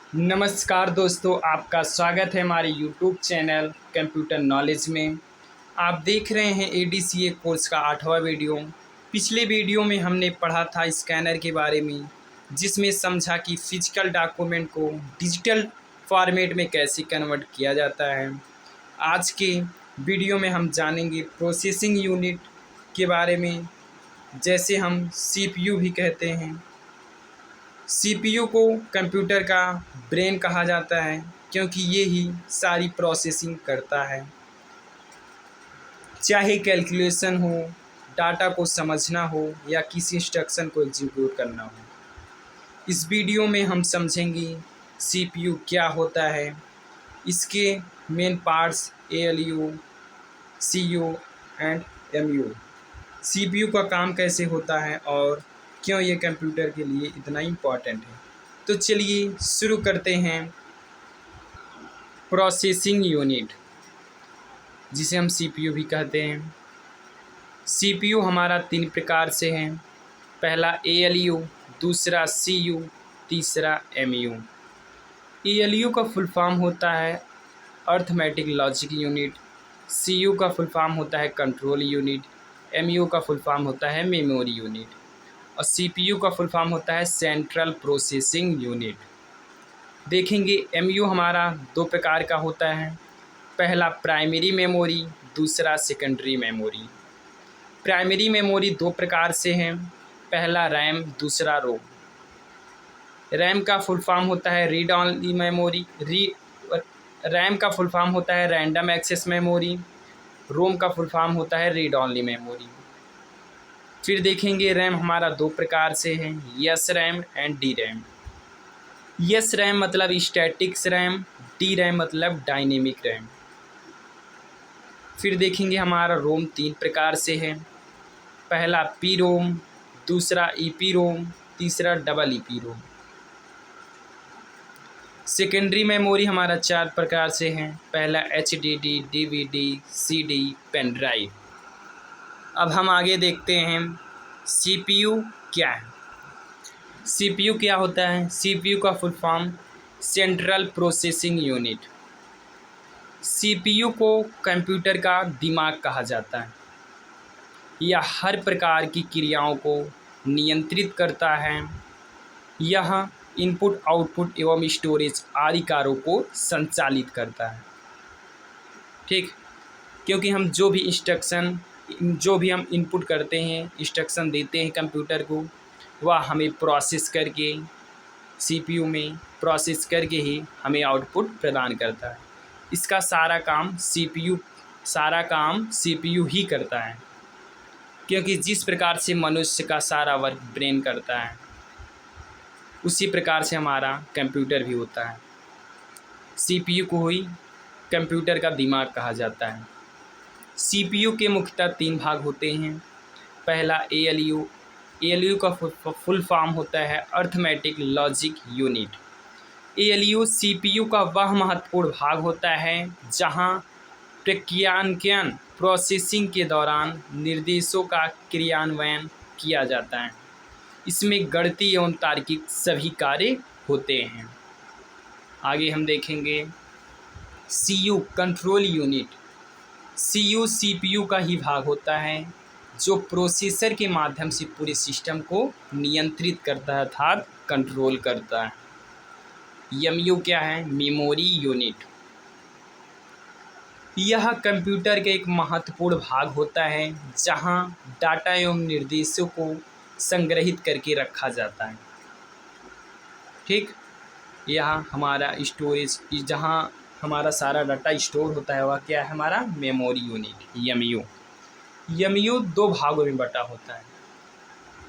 नमस्कार दोस्तों, आपका स्वागत है हमारे YouTube चैनल कंप्यूटर नॉलेज में। आप देख रहे हैं ADCA कोर्स का 8वां वीडियो। पिछले वीडियो में हमने पढ़ा था स्कैनर के बारे में, जिसमें समझा कि फिजिकल डॉक्यूमेंट को डिजिटल फॉर्मेट में कैसे कन्वर्ट किया जाता है। आज के वीडियो में हम जानेंगे प्रोसेसिंग यूनिट के बारे में, जैसे हम CPU भी कहते हैं। CPU को कंप्यूटर का ब्रेन कहा जाता है, क्योंकि ये ही सारी प्रोसेसिंग करता है। चाहे कैलकुलेशन हो, डाटा को समझना हो या किसी इंस्ट्रक्शन को एग्जीक्यूट करना हो। इस वीडियो में हम समझेंगे CPU क्या होता है, इसके main parts ALU, CU and MU। CPU का काम कैसे होता है और क्यों ये कंप्यूटर के लिए इतना इम्पोर्टेंट है। तो चलिए शुरू करते हैं। प्रोसेसिंग यूनिट, जिसे हम CPU भी कहते हैं। CPU हमारा 3 प्रकार से है। पहला ALU, दूसरा CU, तीसरा MU। ALU का फुल फॉर्म होता है अर्थमेटिक लॉजिक यूनिट, CU का फुल फॉर्म होता है कंट्रोल यूनिट, MU का फुल फॉर्म होता है मेमोरी यूनिट और CPU का फुल फॉर्म होता है सेंट्रल प्रोसेसिंग यूनिट। देखेंगे MU हमारा 2 प्रकार का होता है। पहला प्राइमरी मेमोरी, दूसरा सेकेंडरी मेमोरी। प्राइमरी मेमोरी 2 प्रकार से हैं। पहला रैम, दूसरा रोम। रैम का फुल फॉर्म होता है रीड ऑनली मेमोरी, रैम का फुल फॉर्म होता है रैंडम एक्सेस मेमोरी। रोम का फुल फॉर्म होता है रीड ऑनली मेमोरी। फिर देखेंगे रैम हमारा 2 प्रकार से है, yes RAM and D RAM. Yes RAM मतलब स्टैटिक्स रैम, डी रैम मतलब डायनेमिक रैम। फिर देखेंगे हमारा रोम 3 प्रकार से है। पहला पी रोम, दूसरा ईपी रोम, तीसरा double EPROM. Secondary memory हमारा 4 प्रकार से है। पहला HDD, DVD, CD, pen drive. अब हम आगे देखते हैं CPU क्या है। CPU क्या होता है? CPU का full form central processing unit. CPU को कंप्यूटर का दिमाग कहा जाता है। यह हर प्रकार की क्रियाओं को नियंत्रित करता है। यह इनपुट, आउटपुट एवं स्टोरेज आदि कार्यों को संचालित करता है। ठीक, क्योंकि हम जो भी हम इनपुट करते हैं, इंस्ट्रक्शन देते हैं कंप्यूटर को, वह हमें प्रोसेस करके CPU में प्रोसेस करके ही हमें आउटपुट प्रदान करता है। इसका सारा काम CPU ही करता है, क्योंकि जिस प्रकार से मनुष्य का सारा वर्क ब्रेन करता है, उसी प्रकार से हमारा कंप्यूटर भी होता है। CPU को ही कंप्यूटर का दिमाग कहा जाता है। CPU के मुख्यतः 3 भाग होते हैं। पहला ALU। ALU का फुल फॉर्म होता है arithmetic logic unit. ALU CPU का वह महत्वपूर्ण भाग होता है जहां प्रक्रियान्वयन प्रोसेसिंग के दौरान निर्देशों का क्रियान्वयन किया जाता है। इसमें गणितीय एवं तार्किक सभी कार्य होते हैं। आगे हम देखेंगे CU control unit. CU CPU का ही भाग होता है जो प्रोसेसर के माध्यम से पूरे सिस्टम को नियंत्रित करता है अर्थात कंट्रोल करता है। MU क्या है? Memory unit. यह कंप्यूटर के एक महत्वपूर्ण भाग होता है जहां डाटा एवं निर्देशों को संग्रहित करके रखा जाता है। ठीक, यह हमारा स्टोरेज, जहां हमारा सारा डाटा स्टोर होता है, वह क्या है? हमारा मेमोरी यूनिट MU। MU 2 भागों में बटा होता है।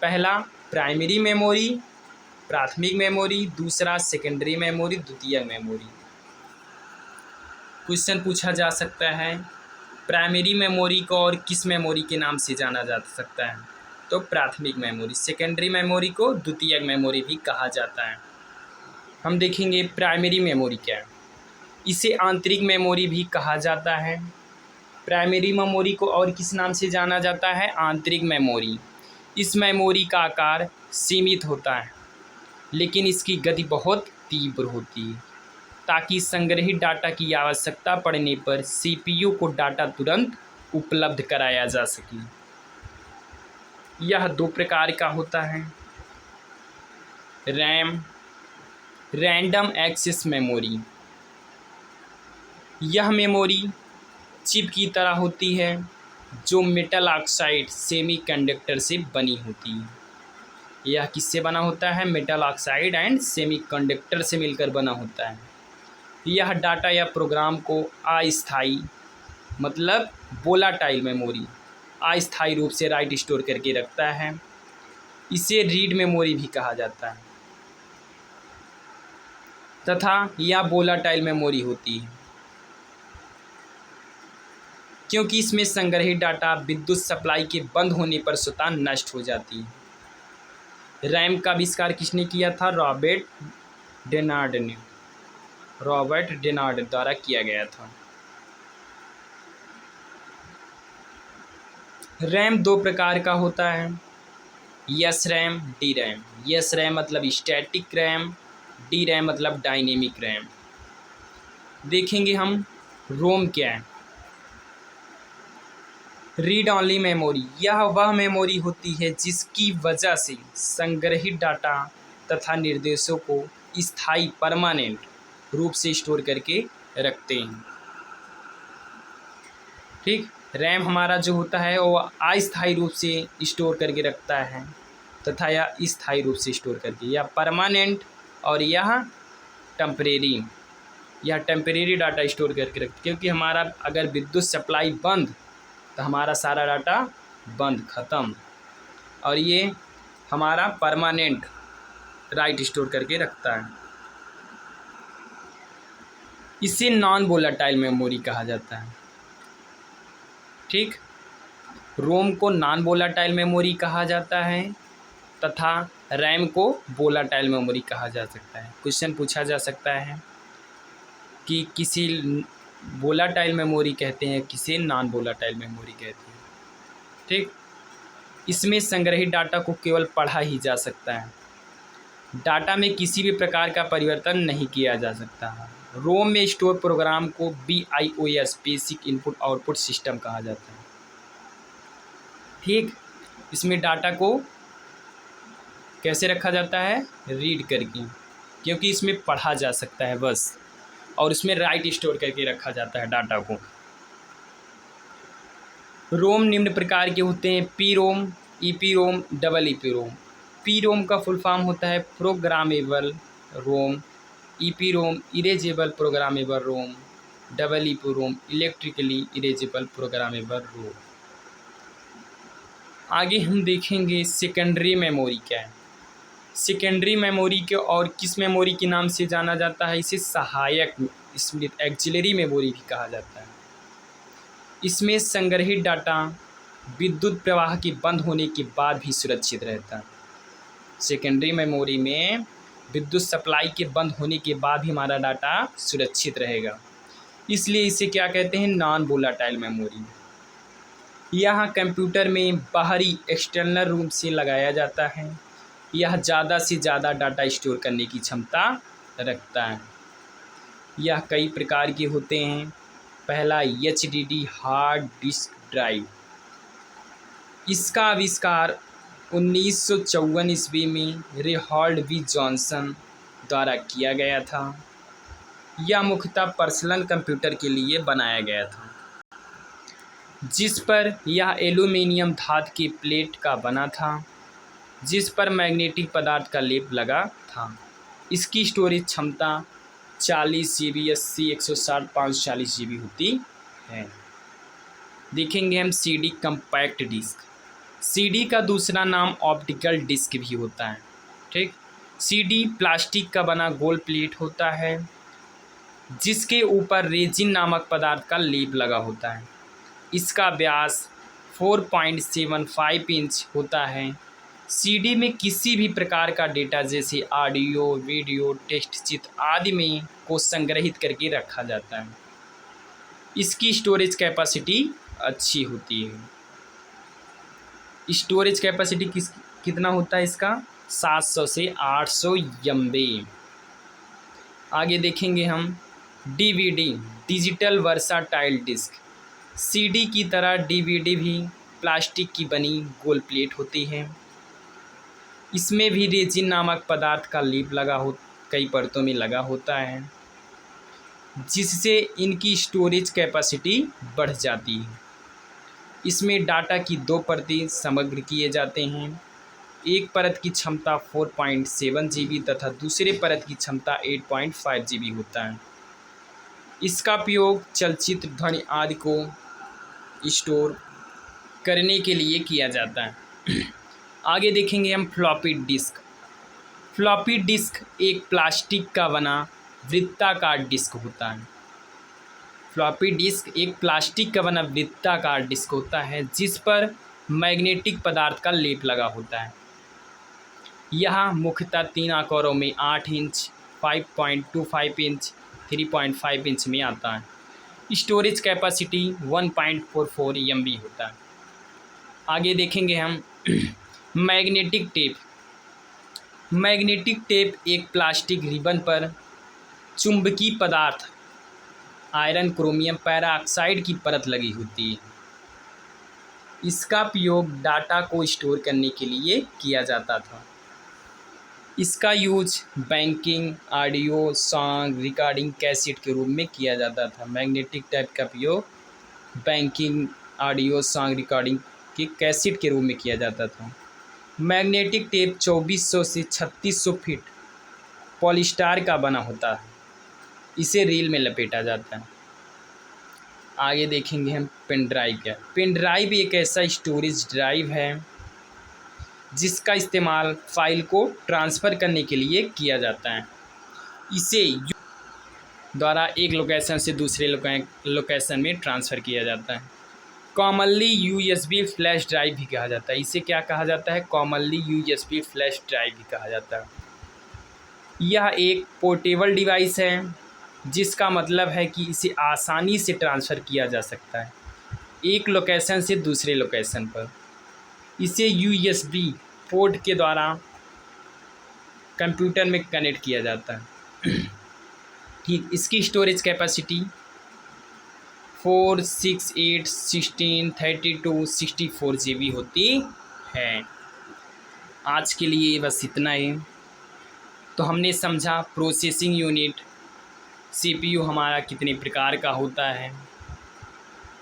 पहला प्राइमरी मेमोरी, प्राथमिक मेमोरी, दूसरा सेकेंडरी मेमोरी, द्वितीयक मेमोरी। क्वेश्चन पूछा जा सकता है प्राइमरी मेमोरी को और किस मेमोरी के नाम से जाना जा सकता है? तो प्राथमिक मेमोरी। सेकेंडरी मेमोरी को द्वितीयक मेमोरी भी कहा जाता है। हम देखेंगे प्राइमरी मेमोरी क्या है। इसे आंतरिक मेमोरी भी कहा जाता है। प्राइमरी मेमोरी को और किस नाम से जाना जाता है? आंतरिक मेमोरी। इस मेमोरी का आकार सीमित होता है, लेकिन इसकी गति बहुत तीव्र होती है, ताकि संग्रहित डाटा की आवश्यकता पड़ने पर सीपीयू को डाटा तुरंत उपलब्ध कराया जा सके। यह दो प्रकार का होता है। RAM, random access memory. यह मेमोरी चिप की तरह होती है जो मेटल ऑक्साइड सेमीकंडक्टर से बनी होती है। यह किससे बना होता है? मेटल ऑक्साइड एंड सेमीकंडक्टर से मिलकर बना होता है। यह डाटा या प्रोग्राम को अस्थायी मतलब वोलाटाइल मेमोरी अस्थायी रूप से राइट स्टोर करके रखता है। इसे रीड मेमोरी भी कहा जाता है तथा यह वोलाटाइल मेमोरी होती है क्योंकि इसमें संग्रहित डाटा विद्युत सप्लाई के बंद होने पर स्वतः नष्ट हो जाती है। रैम का आविष्कार किसने किया था? रॉबर्ट डेनार्ड द्वारा किया गया था। रैम दो प्रकार का होता है, yes RAM, D RAM. Yes RAM मतलब स्टैटिक रैम, डी रैम मतलब डायनेमिक रैम। देखेंगे हम रोम क्या है। रीड ऑनली मेमोरी, यह वह मेमोरी होती है जिसकी वजह से संग्रहित डाटा तथा निर्देशों को स्थायी परमानेंट रूप से स्टोर करके रखते हैं। ठीक, रैम हमारा जो होता है वो अस्थायी रूप से स्टोर करके रखता है तथा यह स्थायी रूप से स्टोर करके, यह परमानेंट और यह टेम्परेरी, यह टेम्परेरी डाटा स्टोर करके रखती है। क्योंकि हमारा अगर विद्युत सप्लाई बंद तो हमारा सारा डाटा बंद, ख़त्म, और ये हमारा परमानेंट राइट स्टोर करके रखता है। इसे नॉन वोलेटाइल मेमोरी कहा जाता है। ठीक, रोम को नॉन वोलेटाइल मेमोरी कहा जाता है तथा रैम को वोलेटाइल मेमोरी कहा जा सकता है। क्वेश्चन पूछा जा सकता है कि किसी वोलेटाइल मेमोरी कहते हैं, किसे नॉन वोलेटाइल मेमोरी कहते हैं। ठीक, इसमें संग्रहित डाटा को केवल पढ़ा ही जा सकता है, डाटा में किसी भी प्रकार का परिवर्तन नहीं किया जा सकता है। रोम में स्टोर प्रोग्राम को BIOS basic input output system कहा जाता है। ठीक, इसमें डाटा को कैसे रखा जाता है? रीड करके, क्योंकि इसमें पढ़ा जा सकता है बस, और इसमें राइट स्टोर करके रखा जाता है डाटा को। रोम निम्न प्रकार के होते हैं, P ROM, EPROM, EEPROM। P ROM का फुल फॉर्म होता है प्रोग्रामेबल रोम, EPROM इरेजेबल प्रोग्रामेबल रोम, EEPROM इलेक्ट्रिकली इरेजेबल प्रोग्रामेबल रोम। आगे हम देखेंगे सेकेंडरी मेमोरी क्या है। सेकेंडरी मेमोरी के और किस मेमोरी के नाम से जाना जाता है? इसे सहायक स्मृति एक्सिलरी मेमोरी भी कहा जाता है। इसमें संग्रहित डाटा विद्युत प्रवाह के बंद होने के बाद भी सुरक्षित रहता है। सेकेंडरी मेमोरी में विद्युत सप्लाई के बंद होने के बाद भी हमारा डाटा सुरक्षित रहेगा, इसलिए इसे क्या कहते हैं? Non volatile memory. यह कंप्यूटर में बाहरी एक्सटर्नल रूम से लगाया जाता है। यह ज़्यादा से ज़्यादा डाटा स्टोर करने की क्षमता रखता है। यह कई प्रकार के होते हैं। पहला HDD हार्ड डिस्क ड्राइव। इसका आविष्कार 1954 ईस्वी में रेहॉल्ड V जॉनसन द्वारा किया गया था। यह मुख्यतः पर्सनल कंप्यूटर के लिए बनाया गया था, जिस पर यह एल्यूमीनियम धातु की प्लेट का बना था जिस पर मैग्नेटिक पदार्थ का लेप लगा था। इसकी स्टोरेज क्षमता 40 GB, 80, 160, 540 GB होती है। देखेंगे हम CD कम्पैक्ट डिस्क। CD का दूसरा नाम ऑप्टिकल डिस्क भी होता है। ठीक, CD प्लास्टिक का बना गोल प्लेट होता है जिसके ऊपर रेजिन नामक पदार्थ का लेप लगा होता है। इसका व्यास 4.75 इंच होता है। CD में किसी भी प्रकार का डेटा जैसे ऑडियो, वीडियो, टेक्स्ट, चित्र आदि में को संग्रहित करके रखा जाता है। इसकी स्टोरेज कैपेसिटी अच्छी होती है। स्टोरेज कैपेसिटी कितना होता है इसका? 700 से 800 MB। आगे देखेंगे हम DVD digital versatile disc. CD की तरह डीवीडी भी प्लास्टिक की बनी गोल प्लेट होती है। इसमें भी रेजिन नामक पदार्थ का लेप कई परतों में लगा होता है, जिससे इनकी स्टोरेज कैपेसिटी बढ़ जाती है। इसमें डाटा की 2 परतें समग्र किए जाते हैं। एक परत की क्षमता 4.7 GB तथा दूसरे परत की क्षमता 8.5 GB होता है। इसका उपयोग चलचित्र, ध्वनि आदि को स्टोर करने के लिए किया जाता है। आगे देखेंगे हम फ्लॉपी डिस्क। फ्लॉपी डिस्क एक प्लास्टिक का बना वृत्ताकार डिस्क होता है। फ्लॉपी डिस्क एक प्लास्टिक का बना वृत्ताकार डिस्क होता है, जिस पर मैग्नेटिक पदार्थ का लेप लगा होता है। यह मुख्यतः 3 आकारों में 8 इंच, 5.25 इंच, 3.5 इंच में आता है। स्टोरेज कैपेसिटी 1.44 MB होता है। आगे देखेंगे हम मैग्नेटिक टेप। मैग्नेटिक टेप एक प्लास्टिक रिबन पर चुंबकीय पदार्थ आयरन क्रोमियम पैराऑक्साइड की परत लगी होती है। इसका उपयोग डाटा को स्टोर करने के लिए किया जाता था। इसका use banking, audio, song recording cassette के रूप में किया जाता था। मैग्नेटिक टेप का उपयोग बैंकिंग, ऑडियो, सॉन्ग रिकॉर्डिंग के कैसेट के रूप में किया जाता था। मैग्नेटिक टेप 2400 से 3600 फीट पॉलीस्टार का बना होता है। इसे रील में लपेटा जाता है। आगे देखेंगे हम पेन ड्राइव क्या। पेन ड्राइव एक ऐसा स्टोरेज ड्राइव है जिसका इस्तेमाल फाइल को ट्रांसफ़र करने के लिए किया जाता है। इसे द्वारा एक लोकेशन से दूसरे लोकेशन में ट्रांसफ़र किया जाता है। कॉमनली USB फ्लैश ड्राइव भी कहा जाता है। इसे क्या कहा जाता है? कॉमनली USB फ्लैश ड्राइव भी कहा जाता है। यह एक पोर्टेबल डिवाइस है, जिसका मतलब है कि इसे आसानी से ट्रांसफ़र किया जा सकता है एक लोकेशन से दूसरे लोकेशन पर। इसे USB पोर्ट के द्वारा कंप्यूटर में कनेक्ट किया जाता है। ठीक, इसकी स्टोरेज कैपेसिटी 4, 6, 8, 16, 32, 64 GB होती है। आज के लिए बस इतना ही। तो हमने समझा प्रोसेसिंग यूनिट CPU हमारा कितने प्रकार का होता है,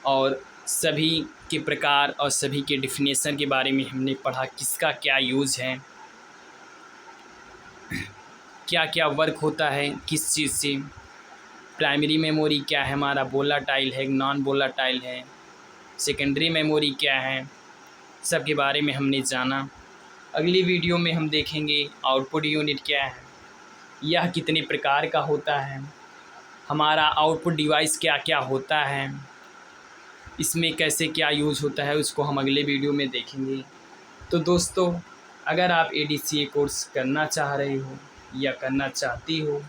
और सभी के प्रकार और सभी के डिफिनेशन के बारे में हमने पढ़ा। किसका क्या यूज़ है, क्या क्या वर्क होता है किस चीज़ से। प्राइमरी मेमोरी क्या है हमारा, वोलाटाइल है, नॉन वोलाटाइल है, सेकेंडरी मेमोरी क्या है, सब के बारे में हमने जाना। अगली वीडियो में हम देखेंगे आउटपुट यूनिट क्या है, यह कितने प्रकार का होता है, हमारा आउटपुट डिवाइस क्या क्या होता है, इसमें कैसे क्या यूज़ होता है, उसको हम अगले वीडियो में देखेंगे। तो दोस्तों, अगर आप ADCA कोर्स करना चाह रहे हो या करना चाहती हो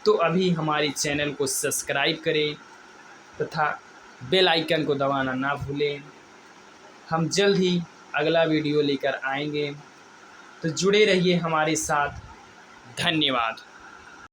तो अभी हमारे चैनल को सब्सक्राइब करें तथा बेल आइकन को दबाना ना भूलें। हम जल्द ही अगला वीडियो लेकर आएंगे, तो जुड़े रहिए हमारे साथ। धन्यवाद।